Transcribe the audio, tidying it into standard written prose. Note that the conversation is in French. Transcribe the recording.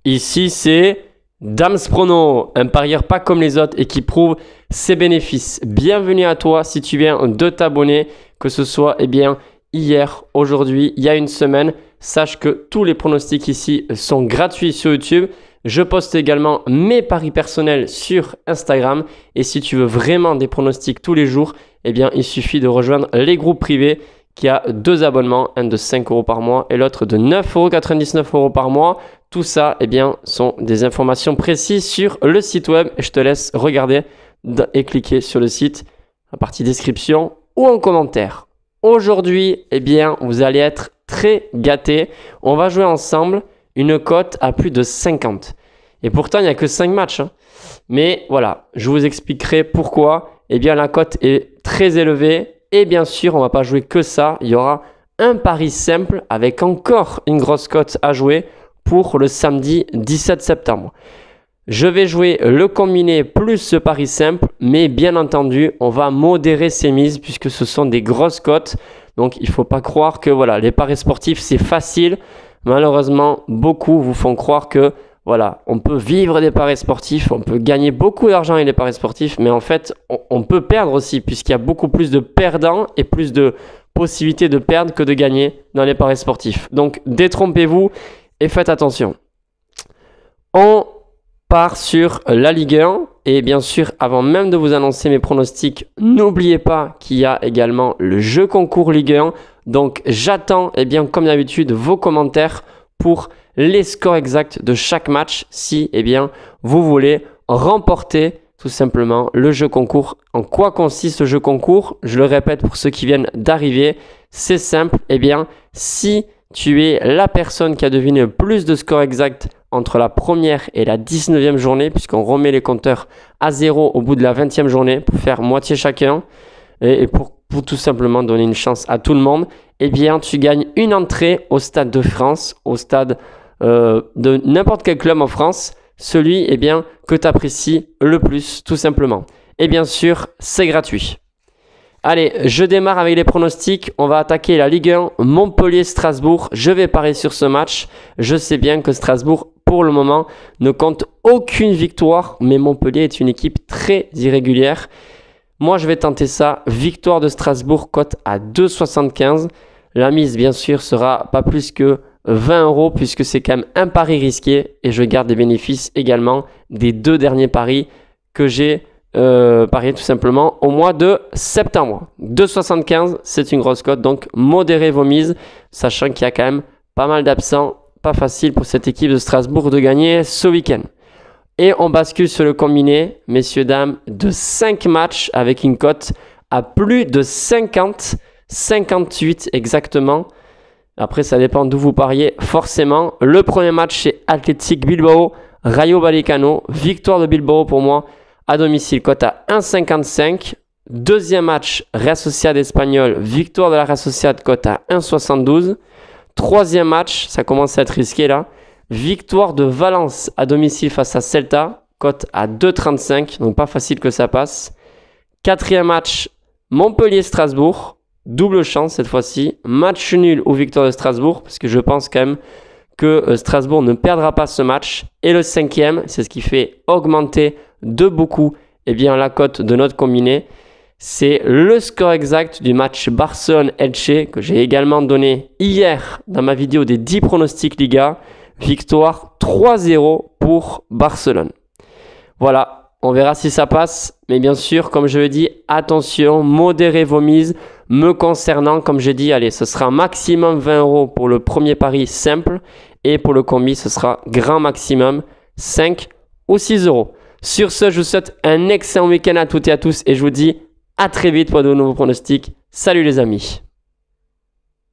Ici, c'est Dams Prono, un parieur pas comme les autres et qui prouve ses bénéfices. Bienvenue à toi si tu viens de t'abonner, que ce soit hier, aujourd'hui, il y a une semaine. Sache que tous les pronostics ici sont gratuits sur YouTube. Je poste également mes paris personnels sur Instagram. Et si tu veux vraiment des pronostics tous les jours, il suffit de rejoindre les groupes privés qui a 2 abonnements, un de 5 € par mois et l'autre de 9,99 € par mois. Tout ça, sont des informations précises sur le site web. Je te laisse regarder et cliquer sur le site, la partie description ou en commentaire. Aujourd'hui, vous allez être très gâtés. On va jouer ensemble une cote à plus de 50. Et pourtant, il n'y a que 5 matchs. Mais voilà, je vous expliquerai pourquoi. La cote est très élevée. Et bien sûr, on ne va pas jouer que ça. Il y aura un pari simple avec encore une grosse cote à jouer pour le samedi 17 septembre. Je vais jouer le combiné plus ce pari simple, mais bien entendu, on va modérer ces mises puisque ce sont des grosses cotes. Donc, il ne faut pas croire que les paris sportifs, c'est facile. Malheureusement, beaucoup vous font croire que on peut vivre des paris sportifs, on peut gagner beaucoup d'argent avec les paris sportifs, mais en fait, on peut perdre aussi puisqu'il y a beaucoup plus de perdants et plus de possibilités de perdre que de gagner dans les paris sportifs. Donc, détrompez-vous et faites attention. On part sur la Ligue 1 et bien sûr, avant même de vous annoncer mes pronostics, n'oubliez pas qu'il y a également le jeu concours Ligue 1. Donc, j'attends comme d'habitude vos commentaires pour les scores exacts de chaque match si vous voulez remporter tout simplement le jeu concours. En quoi consiste le jeu concours? Je le répète pour ceux qui viennent d'arriver, c'est simple. Si tu es la personne qui a deviné le plus de scores exacts entre la première et la 19e journée, puisqu'on remet les compteurs à 0 au bout de la 20e journée pour faire moitié chacun et pour tout simplement donner une chance à tout le monde, tu gagnes une entrée au Stade de France, au stade de n'importe quel club en France, celui que tu apprécies le plus tout simplement. Et bien sûr, c'est gratuit. Allez, je démarre avec les pronostics. On va attaquer la Ligue 1, Montpellier-Strasbourg. Je vais parier sur ce match. Je sais bien que Strasbourg, pour le moment, ne compte aucune victoire, mais Montpellier est une équipe très irrégulière. Moi, je vais tenter ça. Victoire de Strasbourg, cote à 2,75. La mise, bien sûr, sera pas plus que 20 € puisque c'est quand même un pari risqué et je garde les bénéfices également des 2 derniers paris que j'ai parié tout simplement au mois de septembre. 2,75, c'est une grosse cote, donc modérez vos mises, sachant qu'il y a quand même pas mal d'absents. Pas facile pour cette équipe de Strasbourg de gagner ce week-end. Et on bascule sur le combiné, messieurs, dames, de 5 matchs avec une cote à plus de 50, 58 exactement. Après, ça dépend d'où vous pariez, forcément. Le premier match, c'est Athletic Bilbao, Rayo Vallecano. Victoire de Bilbao pour moi à domicile, cote à 1,55. Deuxième match, Real Sociedad Espagnol. Victoire de la Real Sociedad, cote à 1,72. Troisième match, ça commence à être risqué là. Victoire de Valence à domicile face à Celta, cote à 2,35. Donc pas facile que ça passe. Quatrième match, Montpellier-Strasbourg. Double chance cette fois-ci. Match nul ou victoire de Strasbourg, parce que je pense quand même que Strasbourg ne perdra pas ce match. Et le cinquième, c'est ce qui fait augmenter de beaucoup la cote de notre combiné. C'est le score exact du match Barcelone-Elche que j'ai également donné hier dans ma vidéo des 10 pronostics Liga. Victoire 3-0 pour Barcelone. Voilà, on verra si ça passe. Mais bien sûr, comme je le dis, attention, modérez vos mises. Me concernant, comme j'ai dit, allez, ce sera maximum 20 € pour le premier pari simple. Et pour le combi, ce sera grand maximum 5 ou 6 €. Sur ce, je vous souhaite un excellent week-end à toutes et à tous. Et je vous dis à très vite pour de nouveaux pronostics. Salut les amis.